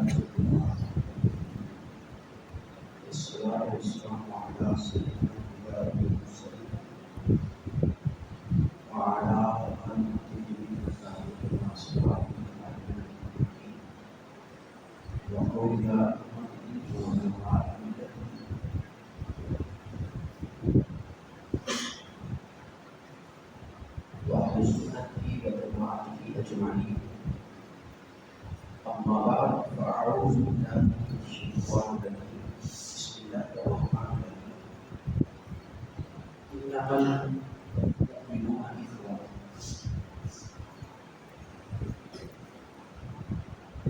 المسلمين الصلاة والسلام على سيدنا الأنبياء والمرسلين وعلى آله وصحبه وأصحابه أجمعين وقول أمته ومن وأهل سنته وجماعته أجمعين. أما بعد فأعوذ بالله من الشيطان الرجيم. بسم الله الرحمن الرحيم. إنما المؤمنون إخوة.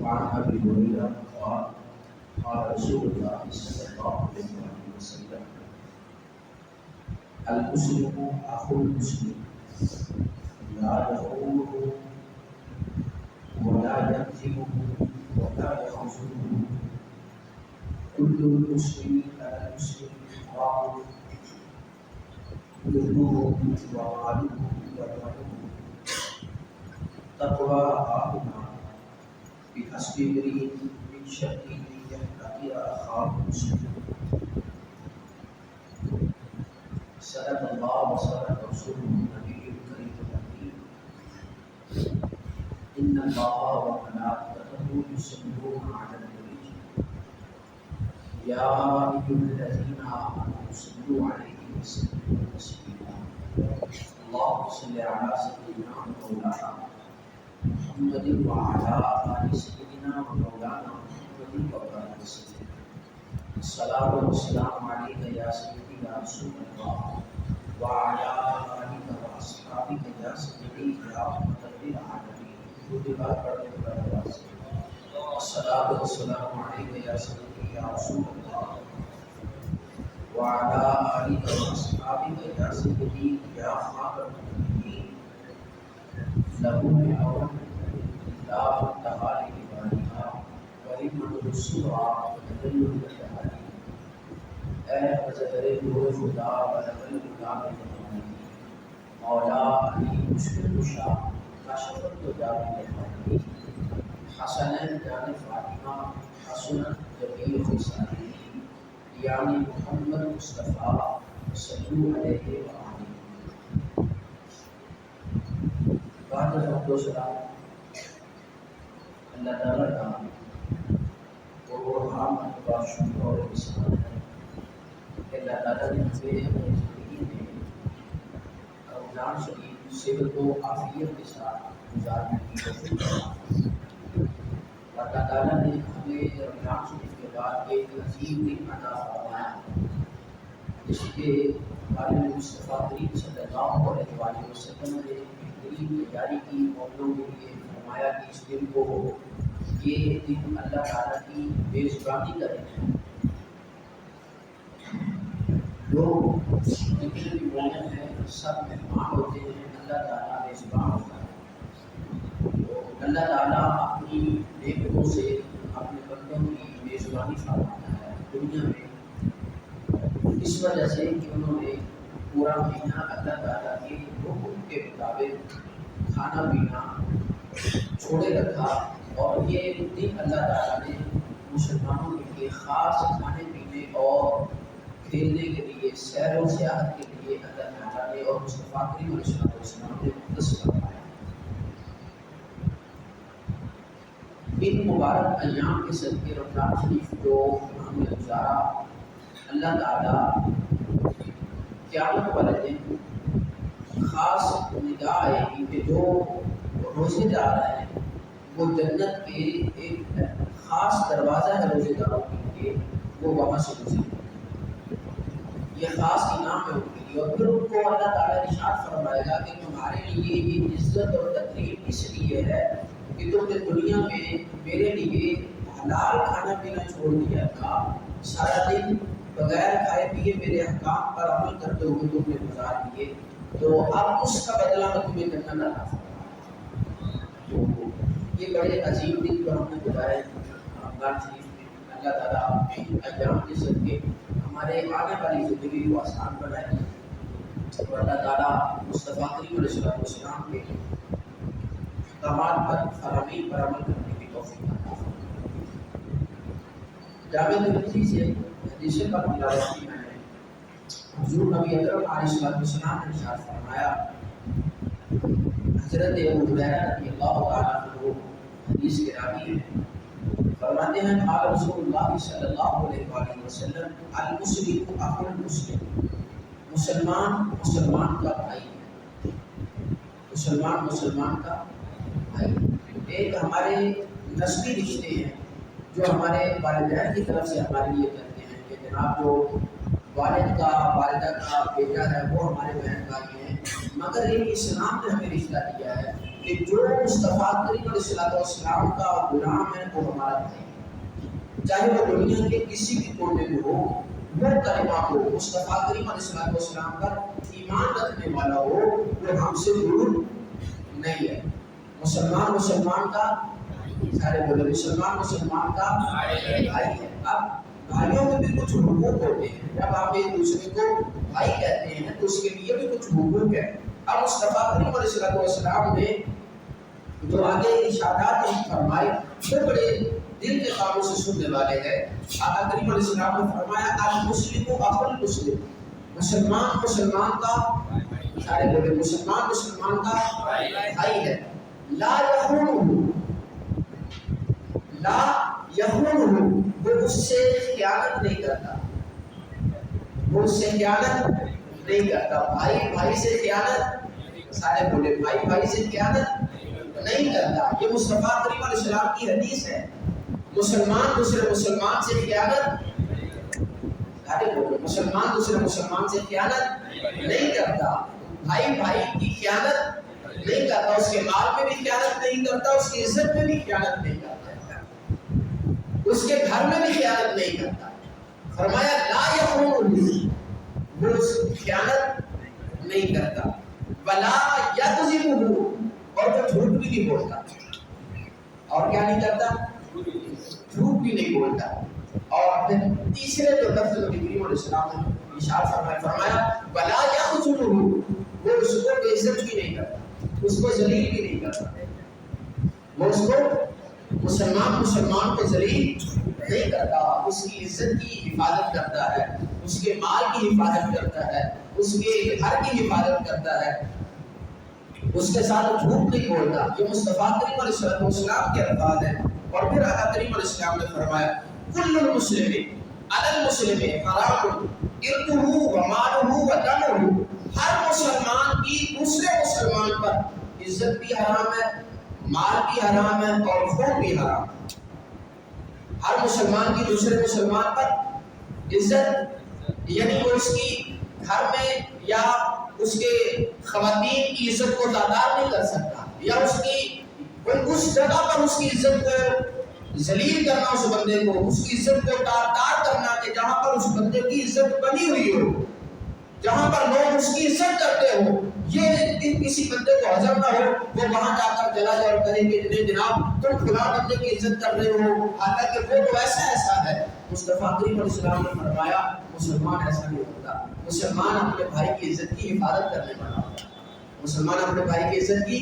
وعن أبي هريرة قال قال رسول الله صلى الله عليه وسلم المسلم أخو المسلم لا يخونه ولا يكذبه ولا يخذله. كل المسلم على المسلم حرام دمه وماله ودمه. تقوى هاهنا بحسب امرئ من شر ان يحتقر اخاه المسلم. صدق الله وصدق رسوله النبي الكريم الحكيم. إن الله وملائكته يصلون على النبي يا أيها الذين آمنوا صلوا عليه وسلموا تسليما. اللهم صل على سيدنا ومولانا محمد وعلى آل سيدنا ومولانا محمد وبارك وسلم. الصلاة والسلام عليك يا سيدي يا رسول الله وعلى آلك وأصحابك يا سيدي يا رحمة للعالمين. الصلاة والسلام عليك يا سيدي يا رسول الله وعلى آلك وأصحابك يا سيدي يا خاتم النبيين. له الأول لا منتهى لعبادها ولمن السرى وتدل الجهال. اے مظہر نور خدا ولمن الغلام مولا علی مشکل کشا کاشفت تو جاوید حالی حسنین جان فاطمہ حسنت جمیل خساری یعنی محمد مصطفیٰ صلی علیہ وآلہ. بعد حمد و سلام اللہ تعالیٰ کا قرآن کا شکر اور احسان ہے کہ اللہ تعالیٰ نے ہمیں اپنی زندگی میں رمضان شریف صحت و عافیت کے ساتھ گزارنے کی توفیق دی. اللہ تعالیٰ نے ہمیں رمضان شریف کے بعد ایک عظیم دن عطا فرمایا جس کے بارے میں مصطفیٰ کریم صلی اللہ علیہ وسلم نے بہترین تیاری کی مومنوں کے لیے فرمایا کہ اس دن کو یہ دن اللہ تعالیٰ کی میزبانی کا دن ہے. لوگ جتنے بھی مومن ہیں سب مہمان ہوتے ہیں، اللہ تعالیٰ میزبان ہوتا ہے. تو اللہ تعالیٰ اپنی نعمتوں سے اپنے بندوں کی میزبانی فرماتا ہے دنیا میں، اس وجہ سے کہ انہوں نے پورا مہینہ اللہ تعالیٰ کے حکم کے مطابق کھانا پینا چھوڑے رکھا. اور یہ دن اللہ تعالیٰ نے مسلمانوں کے لیے خاص کھانے پینے اور کھیلنے کے لیے سیر و سیاحت کے لیے اللہ تعالیٰ نے اور مصطفیٰ کریم علیہ السلام نے مختص فرمایا. ان مبارک ایام کے صدقے رمضان شریف جو ہم نے گزارا، اللہ تعالیٰ قیامت والے دن خاص نگاہ آئے گی کہ جو روزے دار ہیں وہ جنت کے ایک خاص دروازہ ہے روزے داروں کے لیے، وہ وہاں سے گزرے. یہ خاص انعام ہے ان کے لیے. اور پھر ان کو اللہ تعالیٰ ارشاد فرمائے گا کہ تمہارے لیے یہ عزت اور تقریب اس لیے ہے کہ تم نے دنیا میں میرے لیے حلال کھانا پینا چھوڑ دیا تھا، سارا دن بغیر کھائے پیے میرے احکام پر عمل کرتے ہوئے تم نے گزار دیے، تو اب اس کا بدلہ میں تمہیں جنت عطا فرمایا. تو یہ بڑے عظیم دن جو ہم نے گزارے رمضان شریف میں، اللہ تعالیٰ اپنے ایام کے صدقے ہمارے آنے والی زندگی کو آسان بنائے اور اللہ تعالیٰ مصطفیٰ کریم علیہ السلام کے احکامات پر فراہمی پر عمل کرنے کی توفیق عطا فرمائے. جامع ترمذی سے حدیث پر تلاوت کی میں نے حضور نبی اکرم علیہ السلام نے ارشاد فرمایا، حضرت ابو ہریرہ رضی اللہ تعالیٰ عنہ حدیث کے راوی ہیں، فرماتے ہیں قال رسول اللہ صلی اللہ علیہ وآلہ وسلم المسلم اخو المسلم، مسلمان مسلمان کا بھائی ہے، مسلمان مسلمان کا بھائی۔ ایک ہمارے نسبی رشتے ہیں جو ہمارے والدین کی طرف سے ہمارے لیے کرتے ہیں کہ جناب جو والد کا والدہ کا بیٹا ہے وہ ہمارے بہن بھائی ہیں، مگر ایک اسلام نے ہمیں رشتہ دیا ہے کہ جو مصطفیٰ کریم علیہ السلام کا غلام ہے وہ ہمارا بھائی ہے، چاہے وہ دنیا کے کسی بھی کونے میں ہو، وہ کلمہ ہو، مصطفیٰ کریم علیہ السلام پر ایمان رکھنے والا ہو، وہ ہم سے دور نہیں ہے۔ مسلمان مسلمان کا سارے بولے مسلمان مسلمان کا بھائی ہے۔ اب بھائیوں میں بھی کچھ حقوق ہوتے ہیں، جب آپ ایک دوسرے کو بھائی کہتے ہیں تو اس کے لیے بھی کچھ حقوق ہے۔ اب مصطفیٰ کریم علیہ السلام نے جو آگے ارشادات فرمائے وہ بڑے دل کے کاموں سے سننے والے ہیں۔ آقا کریم علیہ السلام نے فرمایا المسلم اخو المسلم، مسلمان مسلمان کا سارے بولے مسلمان مسلمان کا بھائی ہے۔ لا یخونہ، لا یخونہ، وہ اس سے خیانت نہیں کرتا، وہ اس سے خیانت نہیں کرتا۔ بھائی بھائی سے خیانت، سارے بولے بھائی بھائی سے خیانت نہیں کرتا۔ یہ مصطفیٰ کریم علیہ السلام کی حدیث ہے۔ مسلمان دوسرے مسلمان سے خیانت، سارے بولے مسلمان دوسرے مسلمان سے خیانت نہیں کرتا، بھائی بھائی کی خیانت نہیں کرتا، اس کے مال میں بھی خیانت نہیں کرتا، اس کی عزت میں بھی خیانت نہیں کرتا، اس کے گھر میں بھی خیانت نہیں کرتا۔ فرمایا لا یخونہ، وہ خیانت نہیں کرتا، ولا یکذبہ، اور وہ جھوٹ بھی نہیں بولتا، اور کیا نہیں کرتا؟ جھوٹ بھی نہیں بولتا۔ اور اپنے تیسرے جو لفظ نبی کریم علیہ السلام نے ارشاد فرمایا ولا یخذلہ، وہ اس کو بے عزت بھی نہیں کرتا، اس کو ذلیل بھی نہیں کرتا، وہ اس کو مسلمان مسلمان کو ذلیل نہیں کرتا، اس کی عزت کی حفاظت کرتا ہے، اس کے مال کی حفاظت کرتا ہے، اس کے گھر کی حفاظت کرتا ہے، اس کے ساتھ جھوٹ نہیں بولتا۔ یہ مصطفیٰ کریم علیہ السلام کے الفاظ ہیں۔ اور پھر آقا کریم علیہ السلام نے فرمایا کل المسلم علی المسلم حرام ارضہ ومالہ ودمہ، ہر مسلمان کی دوسرے مسلمان پر عزت بھی حرام ہے، مال بھی حرام ہے، اور خون بھی حرام ہے۔ ہر مسلمان کی دوسرے مسلمان پر عزت، یعنی وہ اس کی گھر میں یا اس کے خواتین کی عزت کو داغدار نہیں کر سکتا، یا اس کی اس جگہ پر اس کی عزت کو ذلیل کرنا، اس بندے کو اس کی عزت کو تار کرنا کہ جہاں پر اس بندے کی عزت بنی ہوئی ہو، جہاں پر لوگ اس کی عزت کرتے ہو، یہ کسی بندے کو ہضم نہ ہو، وہ وہاں جا کر چلا جائے اور کہے کہ جناب تم فلاں بندے کی عزت کر رہے ہو، حالانکہ وہ تو ایسا ہے۔ مصطفیٰ کریم علیہ السلام نے فرمایا مسلمان ایسا نہیں ہوتا، مسلمان اپنے بھائی کی عزت کی حفاظت کرنے والا ہوتا ہے، مسلمان اپنے بھائی کی عزت کی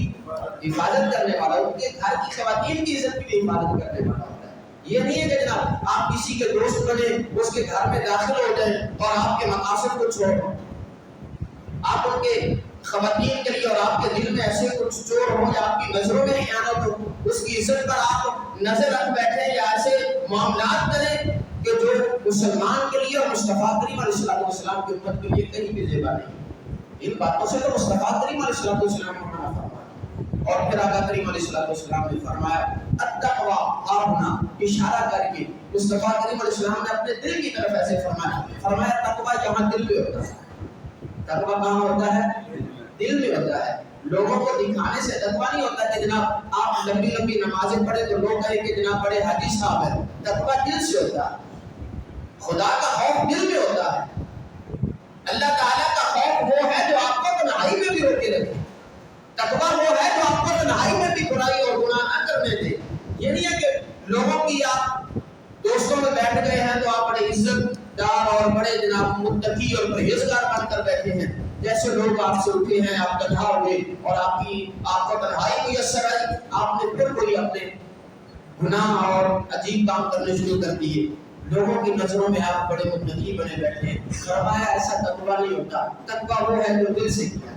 حفاظت کرنے والا، ان کے گھر کی خواتین کی عزت کی حفاظت کرنے والا ہوتا ہے۔ یہ نہیں ہے کہ جناب آپ کسی کے دوست بنے، اس کے گھر میں داخل ہو جائیں اور آپ کے مقاصد کو چھوڑ، آپ ان کے خواتین کے لیے اور آپ کے دل میں ایسے کچھ چور ہو یا آپ کی نظروں میں خیانت ہو، اس کی عزت پر آپ نظر رکھ بیٹھے یا ایسے معاملات کریں کہ جو مسلمان کے لیے اور مصطفیٰ کریم علیہ السلام کی امت کے لیے کہیں بھی زیبا نہیں۔ ان باتوں سے تو مصطفیٰ کریم علیہ السلام نے منع فرمایا۔ اور پھر آقا کریم علیہ السلام نے فرمایا التقویٰ، ہاہنا اشارہ کر کے مصطفیٰ کریم علیہ السلام نے اپنے دل کی طرف ایسے فرمایا تقویٰ یہاں دل میں ہوتا ہے۔ تقویٰ کہاں ہوتا ہے؟ دل میں ہوتا ہے۔ لوگوں کو دکھانے سے تقویٰ نہیں ہوتا کہ جناب آپ لمبی لمبی نمازیں پڑھیں تو لوگ کہیں کہ جناب بڑے حدیث صاحب ہیں۔ تقویٰ دل سے ہوتا ہے، خدا کا خوف دل میں ہوتا ہے۔ اللہ تعالیٰ کا خوف وہ ہے جو آپ کو تنہائی میں بھی روکے رکھے، تقویٰ وہ ہے جو آپ کو تنہائی میں بھی برائی اور گناہ نہ کرنے دے۔ یہ نہیں ہے کہ لوگوں کی آپ دوستوں میں بیٹھ گئے ہیں تو آپ بڑے عزت دار اور بڑے جناب متقی اور پرہیزگار بن کر بیٹھے ہیں، جیسے لوگ آپ سے اٹھے ہیں، آپ تنہا ہوئے اور آپ کو تنہائی میسر آئی، آپ نے پھر کوئی اپنے گناہ اور عجیب کام کرنے شروع کر دیے۔ لوگوں کی نظروں میں آپ بڑے متقی بنے بیٹھے ہیں. فرمایا ایسا تقویٰ نہیں ہوتا. تقویٰ وہ ہے جو دل سے کیا ہے.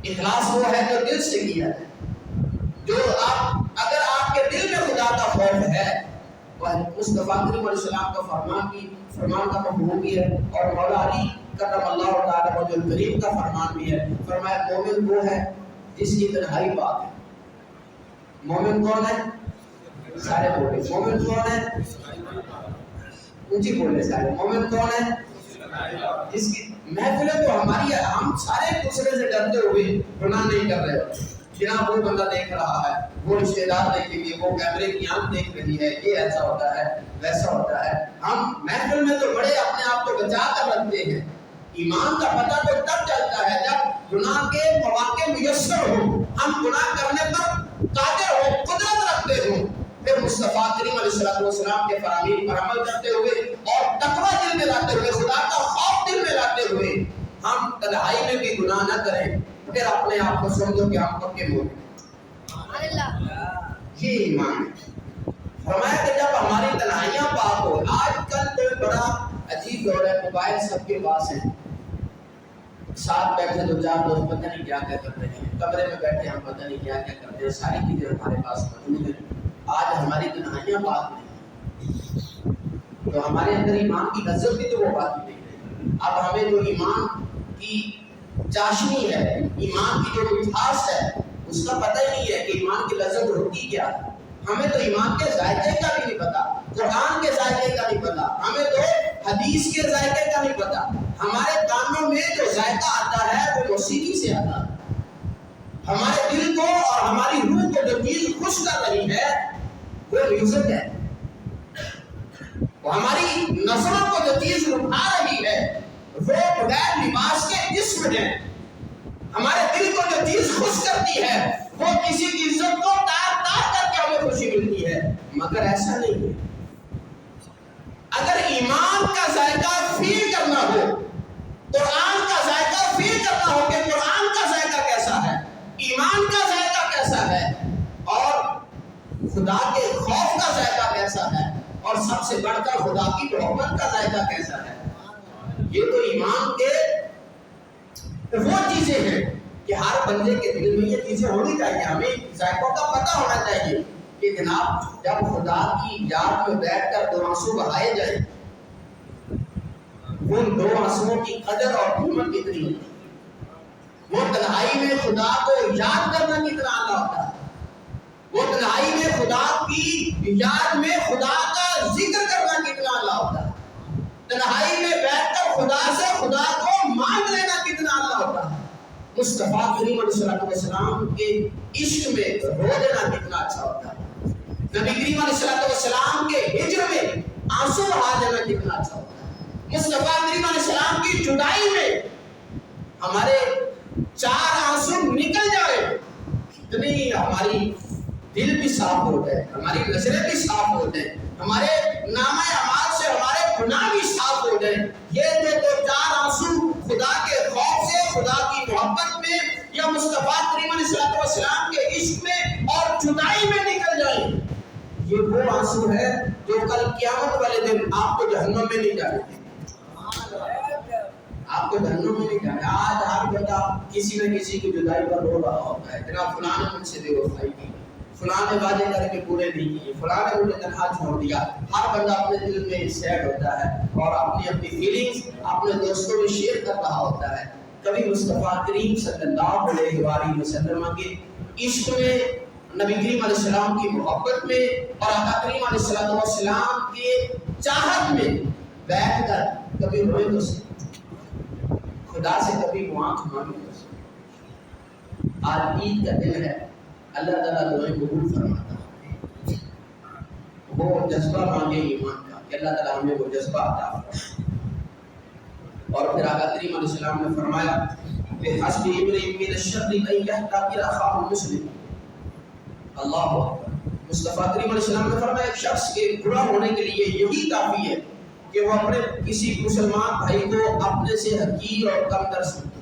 اخلاص وہ ہے جو دل سے کیا ہے. جو اگر آپ کے دل میں خدا کا خوف ہے، مصطفیٰ کریم علیہ السلام کا فرمان کا مفہوم بھی ہے، اور مولا علی کرم اللہ تعالیٰ وجہ الکریم کا فرمان بھی ہے. فرمایا مومن وہ ہے جس کی تنہائی پاک ہے. مومن کون ہے؟ سارے بولے. مومن کون ہے؟ اونچی بولے سارے. مومن کون ہے؟ جس کی محفلیں تو ہماری، ہم سارے دوسرے سے ڈرتے ہوئے گناہ نہیں کر رہے ہوتے. جناب وہ بندہ دیکھ رہا ہے، وہ رشتے دار دیکھیں گے، وہ کیمرے کی آنکھ دیکھ رہی ہے، یہ ایسا ہوتا ہے ویسا ہوتا ہے. ہم محفل میں تو بڑے اپنے آپ کو بچا کر رکھتے ہیں. ایمان کا پتہ تو تب چلتا ہے جب گناہ کے مواقع میسر ہو، ہم گناہ کرنے پر قادر ہو، قدرت رکھتے ہوں. پھر مصطفیٰ کریم علیہ السلام کے فرامین پر عمل کرتے ہوئے اور تقویٰ دل میں لاتے ہوئے، خدا کا خوف دل میں لاتے ہوئے ہم تنہائی میں بھی گناہ نہ کریں. پھر اپنے آپ کو سمجھو کہ ہم پکے مومن ہیں. یہ ایمان ہے. فرمایا کہ جب ہماری تنہائیاں پاک ہو. آج کل تو بڑا عجیب دور ہے، موبائل سب کے پاس ہیں، ساتھ بیٹھے دو چار دوست پتہ نہیں کیا کیا کر رہے ہیں، کمرے میں بیٹھے ہم پتہ نہیں کیا کیا کرتے ہیں. ساری چیزیں ہمارے پاس موجود ہیں. آج ہماری تنہائیاں پاک نہیں، تو ہمارے اندر ایمان کی لذت بھی تو وہ بات نہیں رہی. اب ہمیں جو ایمان کی چاشنی ہے، ایمان کی جو مٹھاس ہے، اس کا پتہ ہی نہیں ہے کہ ایمان کی لذت ہوتی کیا ہے. ہمیں تو ایمان کے ذائقے کا بھی نہیں پتا، قرآن کے ذائقے کا نہیں پتا، ہمیں تو حدیث کے ذائقے کا نہیں پتا. ہمارے کانوں میں جو ذائقہ آتا ہے وہ موسیقی سے آتا ہے. ہمارے دل کو اور ہماری روح کو جو چیز خوش کر رہی ہے وہ میوزک ہے. وہ ہماری نظروں کو جو چیز اٹھا رہی ہے وہ بغیر لباس کے جسم ہے. ہمارے دل کو جو چیز خوش کرتی ہے وہ کسی کی عزت کو تار تار کر کے ہمیں خوشی ملتی ہے. مگر ایسا نہیں ہے. اگر ایمان کا ذائقہ فیل کرنا ہو، قرآن کا ذائقہ فیل کرنا ہو کہ قرآن کا ذائقہ کیسا ہے، ایمان کا ذائقہ کیسا ہے، اور خدا کے خوف کا ذائقہ کیسا ہے، اور سب سے بڑھ کر خدا کی محبت کا ذائقہ کیسا ہے. یہ تو ایمان کے وہ چیزیں ہیں کہ ہر بندے کے دل میں یہ چیزیں ہونی چاہیے. ہمیں ذائقوں کا پتہ ہونا چاہیے کہ جناب جب خدا کی یاد میں بیٹھ کر دو آنسو بہائے جائیں، ان دو آنسوؤں کی قدر اور قیمت کتنی ہوتی ہے. وہ تنہائی میں خدا کو یاد کرنا کتنا اعلیٰ ہوتا ہے. وہ تنہائی میں خدا کی یاد میں خدا کا ذکر کرنا کتنا اعلیٰ ہوتا ہے. تنہائی میں بیٹھ کر خدا سے خدا کو مانگ لینا کتنا اعلیٰ ہوتا ہے. مصطفیٰ کریم علیہ السلام کے عشق میں رو دینا کتنا اچھا ہوتا ہے. نبی کریم علیہ السلام کے ہجر میں آنسو بہا دینا کتنا اچھا ہوتا ہے. مصطفیٰ کریم علیہ السلام کی جدائی میں ہمارے چار آنسو نکل جائے، اتنی ہماری دل بھی صاف ہو جائے، ہماری نظریں بھی صاف ہو جائیں، ہمارے نامہ اعمال سے ہمارے گناہ بھی صاف ہو جائیں. یہ جو دو چار آنسو خدا کے خوف سے، خدا کی محبت میں، یا مصطفیٰ کریم علیہ السلام کے عشق میں اور جدائی میں نکل جائیں، یہ وہ آنسو ہے جو کل قیامت والے دن آپ کو جہنم میں نہیں جانے دیں. آپ کو جہنم میں نہیں جانا. آج ہر بندہ کسی نہ کسی کی جدائی پر رو رہا ہوتا ہے. جناب فلاں نے مجھ سے بے وفائی کی، فلاں نے وعدے کر کے پورے نہیں کیے، فلاں نے مجھے تنہا چھوڑ دیا. ہر بندہ اپنے دل میں سیڈ ہوتا ہے اور اپنی فیلنگز اپنے دوستوں میں شیئر کر رہا ہوتا ہے. کبھی مصطفیٰ کریم صلی اللہ علیہ وآلہ وسلم کے عشق میں، نبی کریم علیہ السلام کی محبت میں، اور آقا کریم علیہ السلام کے چاہت میں بیٹھ کر کبھی روئے تو سے خدا سے کبھی وہ آنکھ مانگے تو سے. آج عید کا دن ہے، اللہ تعالیٰ دعائیں قبول فرماتا ہے. وہ جذبہ مانگے ایمان کا کہ اللہ تعالیٰ ہمیں وہ جذبہ عطا فرمائے. اور پھر آقا کریم علیہ السلام نے فرمایا کہ حسب امرئ من الشر ان يحتقر اخاه المسلم. اللہ اکبر. مصطفیٰ کریم علیہ السلام نے فرمایا ایک شخص کے برا ہونے کے لیے یہی کافی ہے کہ وہ اپنے کسی مسلمان بھائی کو اپنے سے حقیر اور کم تر سمجھے،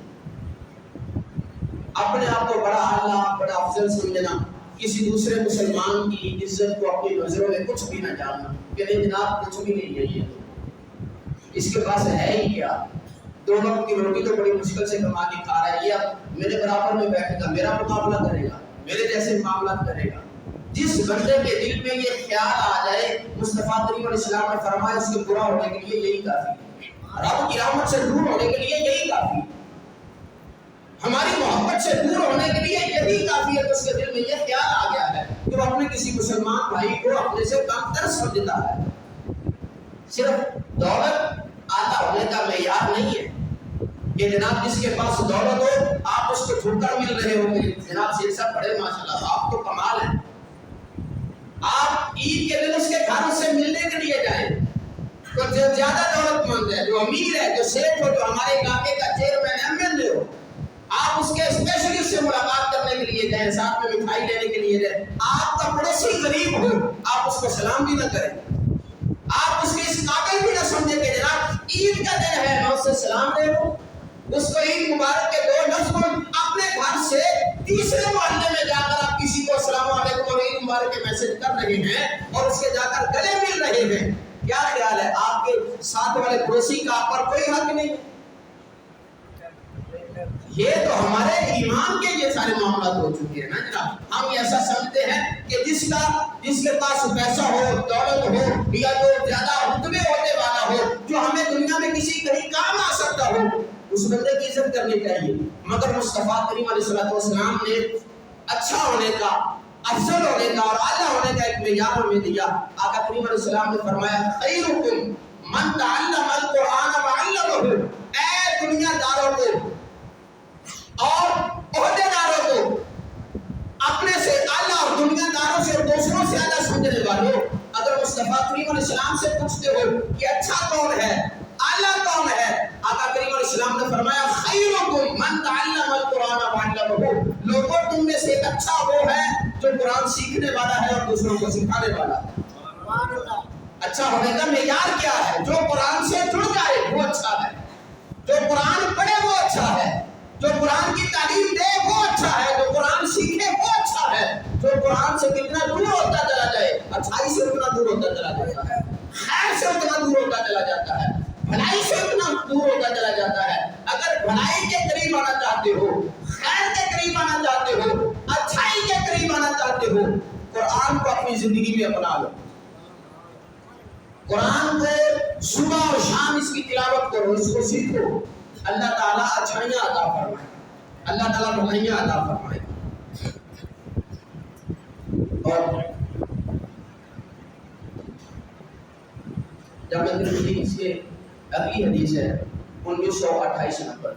اپنے آپ کو بڑا اعلیٰ بڑا افضل سمجھنا، کسی دوسرے مسلمان کی عزت کو اپنی نظروں میں کچھ بھی نہ جاننا کہ نہیں جناب کچھ بھی نہیں ہے، یہ اس کے پاس ہے ہی کیا، 2 وقت کی روٹی تو بڑی مشکل سے کما کے کھا رہا ہے، یہ اب میرے برابر میں بیٹھے گا، میرا مقابلہ کرے گا، میرے جیسے معاملات کرے گا۔ جس بندے کے دل میں یہ خیال آ جائے، مصطفیٰ کریم علیہ السلام نے فرمایا اس کے برا ہونے کے لیے یہی کافی ہے، رب کی رحمت سے دور ہونے کے لیے یہی کافی ہے، ہماری محبت سے دور ہونے کے لیے یہی کافی ہے کہ اس کے دل میں یہ خیال آ گیا ہے کہ وہ اپنے کسی مسلمان بھائی کو اپنے سے کم تر سمجھتا ہے۔ صرف دولت آتا ہونے کا معیار نہیں ہے کہ جناب جس کے پاس دولت ہو آپ اس کو ٹھوکر مل رہے ہوں گے، جناب سے سب بڑے ماشاءاللہ آپ تو کمال ہیں، آپ عید کے دن اس کے گھر سے ملنے کے لیے جائیں، تو جو زیادہ دولت مند ہے، جو امیر ہے، جو سیٹ ہو، جو ہمارے علاقے کا چیئرمین ایم ایل اے ہو، آپ اس کے اسپیشلسٹ سے ملاقات کرنے کے لیے جائیں، ساتھ میں مٹھائی لینے کے لیے جائیں، آپ کا پڑوسی غریب ہو آپ اس کو سلام بھی نہ کریں، آپ اس کے اس قابل بھی نہ سمجھیں کہ جناب عید کا دن ہے میں اس سے سلام دے دوں، اس کو عید مبارک کے 2 لفظ اپنے گھر سے تیسرے محلے میں جا کر آپ کسی کو السلام علیکم اور عید مبارک کے میسج کر رہے ہیں اور اس کے جا کر گلے مل رہے ہیں، کیا خیال ہے آپ کے ساتھ والے پڑوسی کا آپ پر کوئی حق نہیں؟ یہ تو ہمارے ایمان کے یہ سارے معاملات ہو چکے ہیں نا جناب، ہم ایسا سمجھتے ہیں کہ جس کے پاس پیسہ ہو، دولت ہو، یا جو زیادہ رتبے ہونے والا ہو، جو ہمیں دنیا میں کسی کہیں کام آ سکتا ہو، اس بندے کی عزت کرنی چاہیے، مگر مصطفیٰ کریم علیہ السلام نے اچھا ہونے کا، افضل ہونے کا اور اعلیٰ ہونے کا ایک معیار ہمیں دیا۔ آقا کریم علیہ السلام نے فرمایا خیرکم من تعلم القرآن وعلمہ، اے دنیا داروں کو اور عہدے داروں کو، اپنے سے اعلیٰ اور دنیا داروں سے اور دوسروں سے اعلیٰ سمجھنے والوں، اگر مصطفیٰ کریم علیہ السلام سے پوچھتے ہو کہ اچھا کون ہے، اعلیٰ کون ہے، آقا کریم علیہ السلام نے فرمایا خیرکم من تعلم القرآن وعلمہ، لوگوں تم میں سے اچھا وہ ہے جو قرآن سیکھنے والا ہے اور دوسروں کو سکھانے والا ہے۔ اچھا ہونے کا معیار کیا ہے؟ جو قرآن سے جڑ جائے وہ اچھا ہے، جو قرآن پڑھے وہ اچھا ہے، جو قرآن کی تعلیم دے وہ اچھا ہے، جو قرآن سیکھے وہ اچھا ہے، جو قرآن سے کتنا دور ہوتا چلا جائے، اچھائی سے اتنا دور ہوتا چلا جاتا ہے، خیر سے اتنا دور ہوتا چلا جاتا ہے، بھلائی سے اتنا دور ہوتا چلا جاتا ہے۔ اگر بھلائی کے قریب آنا چاہتے ہو، خیر کے قریب آنا چاہتے ہو، اچھائی کے قریب آنا چاہتے ہو، قرآن کو اپنی زندگی میں اپنا لو، قرآن کو صبح اور شام اس کی تلاوت کرو، اس کو سیکھو، اللہ تعالیٰ اچھائیاں عطا فرمائے، اللہ تعالیٰ بھلائیاں عطا فرمائے۔ اور جامع ترمذی سے اگلی حدیث ہے 1928 نمبر،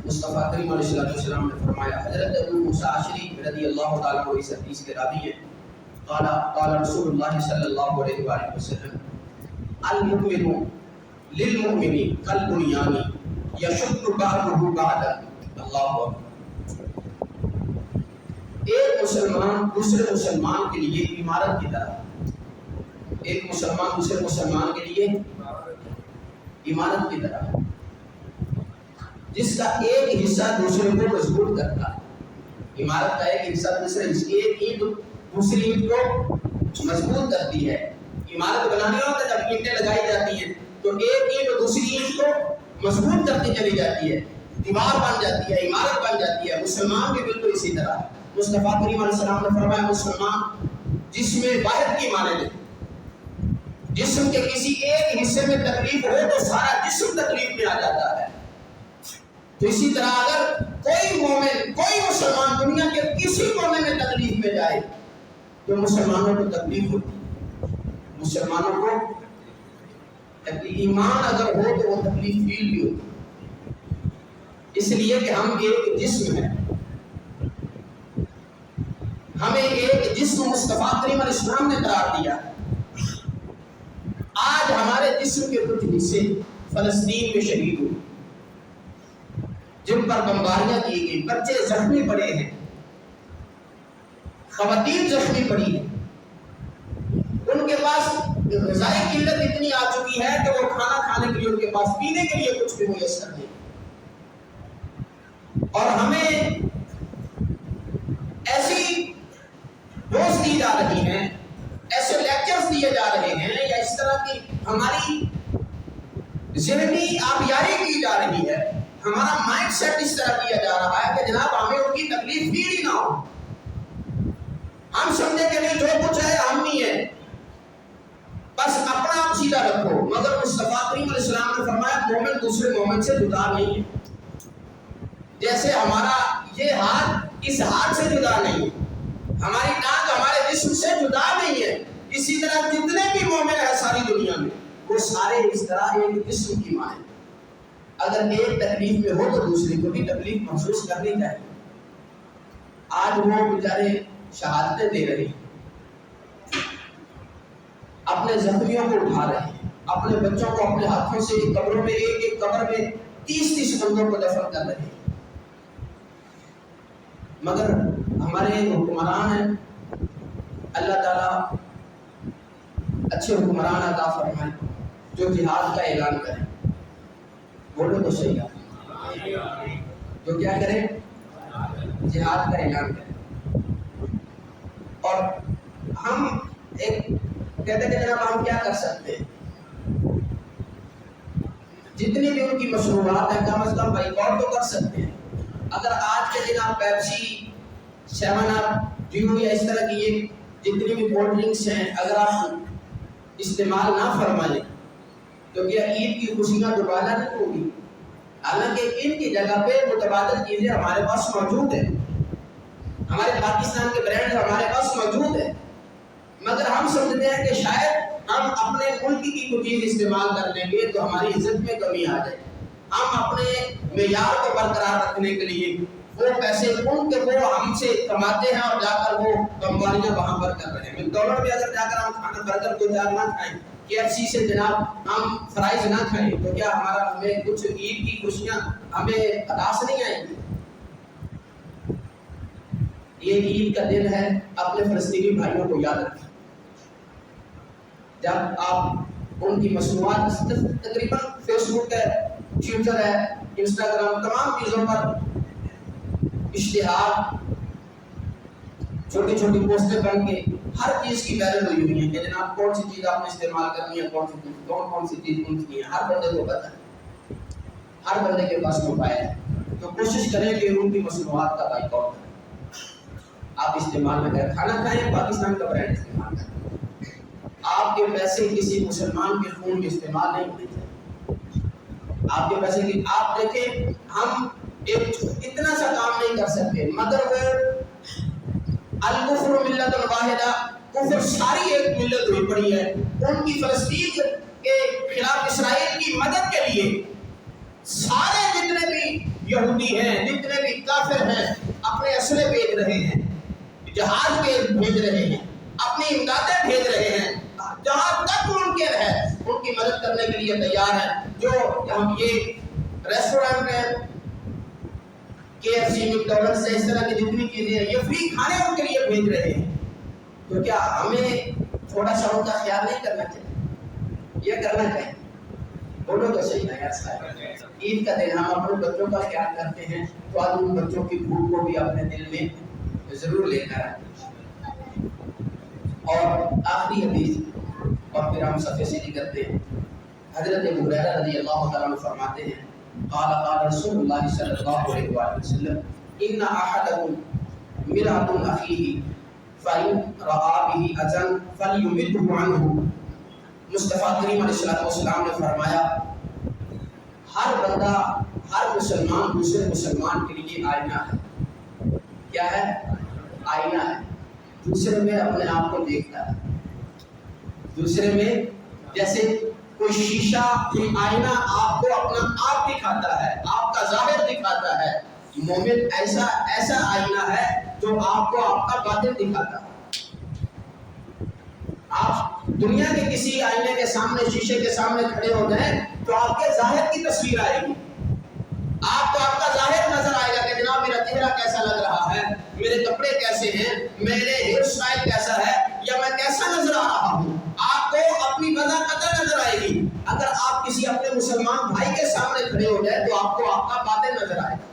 مصطفیٰ کریم علیہ السلام نے فرمایا، حضرت ابو موسیٰ اشعری رضی اللہ تعالیٰ عنہ اس حدیث کے راوی ہیں، قال رسول اللہ صلی اللہ علیہ وآلہ وسلم المؤمن للمؤمن کالبنیان یشد بعضہ بعضا، اللہ اکبر۔ ایک مسلمان دوسرے مسلمان کے لیے عمارت کی طرح، ایک مسلمان دوسرے مسلمان کے لیے عمارت کی طرح، جس کا ایک حصہ دوسرے کو مضبوط کرتا ہے۔ عمارت کا ایک حصہ دوسرے ایک اینٹ دوسری اینٹ کو مضبوط کرتی ہے۔ عمارت بنانے ہوتا ہے جب اینٹیں لگائی جاتی ہیں تو ایک اینٹ دوسری اینٹ کو مضبوط کرتی چلی جاتی ہے، دیوار بن جاتی ہے، عمارت بن جاتی ہے۔ مسلمان بھی بالکل اسی طرح ہے۔ مصطفیٰ کریم علیہ السلام نے فرمایا مسلمان جسم واحد کی مانند ہے، جسم کے کسی ایک حصے میں تکلیف ہو تو سارا جسم تکلیف میں آ جاتا ہے۔ تو اسی طرح اگر کوئی مومن، کوئی مسلمان دنیا کے کسی کونے میں تکلیف میں جائے تو مسلمانوں کو تکلیف ہوتی ہے، مسلمانوں کو ایمان اگر ہو تو وہ تکلیف فیل بھی ہوتی، اس لیے کہ ہم ایک جسم ہیں، ہمیں ایک جسم مصطفیٰ کریم علیہ السلام نے قرار دیا۔ آج ہمارے جسم کے کچھ حصے فلسطین میں شہید ہوئے، جن پر بمباریاں کی گئی، بچے زخمی پڑے ہیں، خواتین زخمی پڑی ہیں، ان کے پاس غذائی قلت اتنی آ چکی ہے کہ وہ کھانا کھانے کے لیے ان کے پاس پینے کے لیے کچھ بھی میسر نہیں، اور ہمیں ایسی روز دی جا رہی ہیں، ایسے لیکچرز دیے جا رہے ہیں، یا اس طرح کی ہماری ذہنی آبیاری کی جا رہی ہے، ہمارا مائنڈ سیٹ اس طرح کیا جا رہا ہے کہ جناب ہمیں ان کی تکلیف فیل ہی نہ ہو، ہم سمجھے کہ نہیں جو کچھ ہے ہم ہی ہیں، بس اپنا آپ سیدھا رکھو۔ مگر مصطفیٰ کریم علیہ السلام نے فرمایا مومن دوسرے مومن سے جدا نہیں ہے، جیسے ہمارا یہ ہاتھ اس ہاتھ سے جدا نہیں ہے، ہماری ٹانگ ہمارے جسم سے جدا نہیں ہے، اسی طرح جتنے بھی مومن ہیں ساری دنیا میں وہ سارے اس طرح ایک جسم کی مانند، اگر ایک تکلیف میں ہو تو دوسری کو بھی تکلیف محسوس کرنی چاہیے۔ آج وہ بیچارے شہادتیں دے رہے ہیں، اپنے زخمیوں کو اٹھا رہے ہیں، اپنے بچوں کو اپنے ہاتھوں سے قبروں میں ایک قبر میں 30 بندوں کو دفن کر رہے ہیں، مگر ہمارے حکمران ہیں، اللہ تعالیٰ اچھے حکمران عطا فرمائے جو جہاد کا اعلان کریں، بولو تو صحیح ہے، جو کیا کریں؟ جہاد کا اعلان کریں۔ اور ہم ایک کہتے ہیں کہ جناب ہم کیا کر سکتے ہیں، جتنی بھی ان کی مصنوعات ہیں کم از کم بائیکاٹ تو کر سکتے ہیں۔ اگر آج کے دن آپ پیپسی، 7 اپ، ڈیو یا اس طرح کی یہ جتنی بھی کولڈ ڈرنکس ہیں اگر آپ استعمال نہ فرمائیں تو کیا عید کی خوشیاں دوبارہ نہیں ہوگی؟ حالانکہ ان کی جگہ پہ متبادل چیزیں ہمارے پاس موجود ہیں، ہمارے پاکستان کے برانڈ ہمارے پاس موجود ہیں، مگر ہم سمجھتے ہیں کہ شاید ہم اپنے ملک کی کوئی چیز استعمال کر لیں گے تو ہماری عزت میں کمی آ جائے۔ ہم اپنے معیار کو برقرار رکھنے کے لیے وہ پیسے ان کے وہ ہم سے کماتے ہیں اور جا کر وہ کمپنیاں وہاں پر کر رہے ہیں۔ میکڈونلڈ میں اگر جا کر ہم کھانا برگر کو جا نہ کھائیں، KFC سے جناب ہم فرائز نہ کھائیں تو کیا ہمارا ہمیں کچھ عید کی خوشیاں ہمیں ادا سے نہیں آئیں گی؟ یہ عید کا دن ہے، اپنے فلسطینی بھائیوں کو یاد رکھیں۔ جب آپ ان کی مصنوعات تقریباً فیس بک ہے، ٹویٹر ہے، انسٹاگرام، تمام چیزوں پر اشتہار، چھوٹی چھوٹی پوسٹیں بن کے ہر چیز کی وائرل ہوئی ہوئی ہے کہ جناب کون سی چیز آپ نے استعمال کرنی ہے، کون سی چیز کون سی ہے، ہر بندے کو پتہ ہے، ہر بندے کے پاس موبائل ہے، تو کوشش کریں کہ ان کی مصنوعات کا بائیکاٹ کریں، آپ استعمال نہ کریں، کھانا کھائیں پاکستان کا برانڈ استعمال کریں، آپ کے پیسے کسی مسلمان کے خون میں استعمال نہیں ہونے چاہیے، آپ کے پیسے کی آپ دیکھیں ہم ایک اتنا سا کام نہیں کر سکتے، مگر وہ الکفر ملت واحدہ، کفر ساری ایک ملت ہوئی پڑی ہے، ان کی فلسطین کے خلاف اسرائیل کی مدد کے لیے سارے جتنے بھی یہودی ہیں، جتنے بھی کافر ہیں اپنے اسلحے بھیج رہے ہیں، جہاز بھیج رہے ہیں، اپنی امدادیں بھیج رہے ہیں، جہاں تک ممکن ہے ان کی مدد کرنے کے لیے تیار ہیں۔ جو ہم یہ ریسٹورنٹ ہے، KFC، میکڈونلڈ سے اس طرح کی جتنی چیزیں ہیں یہ فری کھانے ان کے لیے بھیج رہے ہیں، تو کیا ہمیں تھوڑا سا ان کا خیال نہیں کرنا چاہیے؟ یہ کرنا چاہیے، بولو تو صحیح ہے یار۔ عید کا دن ہم اپنے بچوں کا خیال کرتے ہیں تو آج ان بچوں کی بھوک کو بھی اپنے دل میں ضرور لے کر آئیں۔ اور آخری حدیث اور پھر ہم صفحے سے کرتے ہیں، حضرت ابو ہریرہ رضی اللہ تعالیٰ عنہ فرماتے ہیں قال قال رسول اللہ صلی اللہ علیہ وآلہ وسلم ان احدکم مرعۃ اخیہ فإن رأى به اذى فليمته عنه۔ مصطفیٰ کریم علیہ السلام نے فرمایا ہر بندہ، ہر مسلمان دوسرے مسلمان کے لیے آئینہ ہے۔ کیا ہے؟ آئینہ ہے، دوسرے میں اپنے آپ کو دیکھتا ہے، دوسرے میں جیسے کوئی شیشہ، کوئی آئینہ آپ کو اپنا آپ دکھاتا ہے، آپ کا ظاہر دکھاتا ہے، مومن ایسا آئینہ ہے جو آپ کو آپ کا باطن دکھاتا ہے۔ آپ دنیا کے کسی آئینے کے سامنے، شیشے کے سامنے کھڑے ہو جائیں تو آپ کے ظاہر کی تصویر آئے گی، آپ کو آپ کا ظاہر نظر آئے گا کہ جناب میرا چہرہ کیسا لگ رہا ہے، میرے کپڑے کیسے ہیں، میرے ہیئر اسٹائل کیسا ہے، یا میں کیسا نظر آ رہا ہوں، آپ کو اپنی وجہ پتہ نظر آئے گی۔ اگر آپ کسی اپنے مسلمان بھائی کے سامنے کھڑے ہو جائے تو آپ کو آپ کا باطن نظر آئے گا،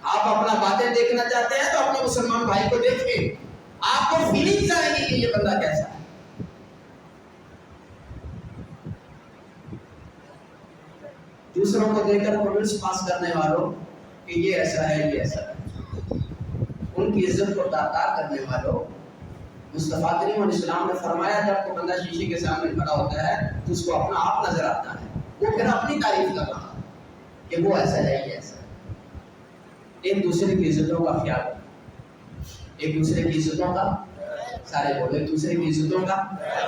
آپ آپ اپنا باطن دیکھنا چاہتے ہیں تو اپنے مسلمان بھائی کو دیکھیں، آپ کو فیلنگز آئیں گی کہ یہ بندہ کیسا ہے۔ دوسروں کو دیکھ کر کمنٹس پاس کرنے والوں کہ یہ ایسا ہے، یہ ایسا ہے، ان کی عزت کو تاطار کرنے والوں، مصطفیٰ کریم علیہ السلام نے فرمایا جب کوئی بندہ شیشے کے سامنے کھڑا ہوتا ہے تو اس کو اپنا آپ نظر آتا ہے، وہ پھر اپنی تعریف کر رہا ہے کہ وہ ایسا ہے، یہ ایسا ہے۔ ایک دوسرے کی عزتوں کا خیال رکھو، ایک دوسرے کی عزتوں کا، سارے لوگ ایک دوسرے کی عزتوں کا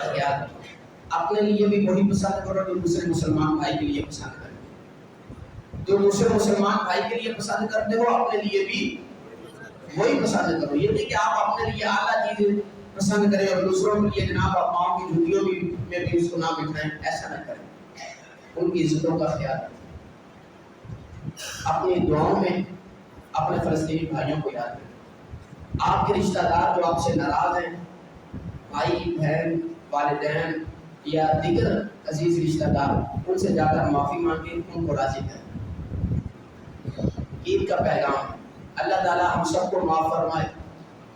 خیال رکھو، اپنے لیے بھی وہی پسند کرو جو دوسرے مسلمان بھائی کے لیے پسند کرتے ہو، جو دوسرے مسلمان بھائی کے لیے پسند کرتے ہو اپنے لیے بھی وہی پسند کرو۔ یہ نہیں کہ آپ اپنے لیے اعلیٰ چیز پسند کریں اور دوسروں کے لیے جناب آپ پاؤں کی جھوٹیوں میں بھی اس کو نہ بٹھائیں، ایسا نہ کریں۔ ان کی عزتوں کا خیال رکھیں، اپنی دعاؤں میں اپنے فلسطینی بھائیوں کو یاد رکھیں۔ آپ کے رشتہ دار جو آپ سے ناراض ہیں، بھائی بہن والدین یا دیگر عزیز رشتہ دار، ان سے جا کر معافی مانگیں، ان کو راضی کریں۔ عید کا پیغام، اللہ تعالیٰ ہم سب کو معاف فرمائے۔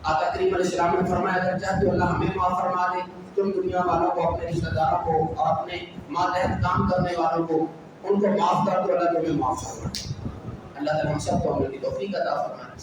آقا کریم علیہ السلام نے فرمایا اگر چاہتے ہو اللہ ہمیں معاف فرما دے، تم دنیا والوں کو، اپنے رشتہ داروں کو اور اپنے ماتحت کام کرنے والوں کو ان کو معاف کر دو، اللہ تمہیں معاف فرمائے۔ اللہ تعالیٰ ہم سب کو عمل کی توفیق عطا فرمائے۔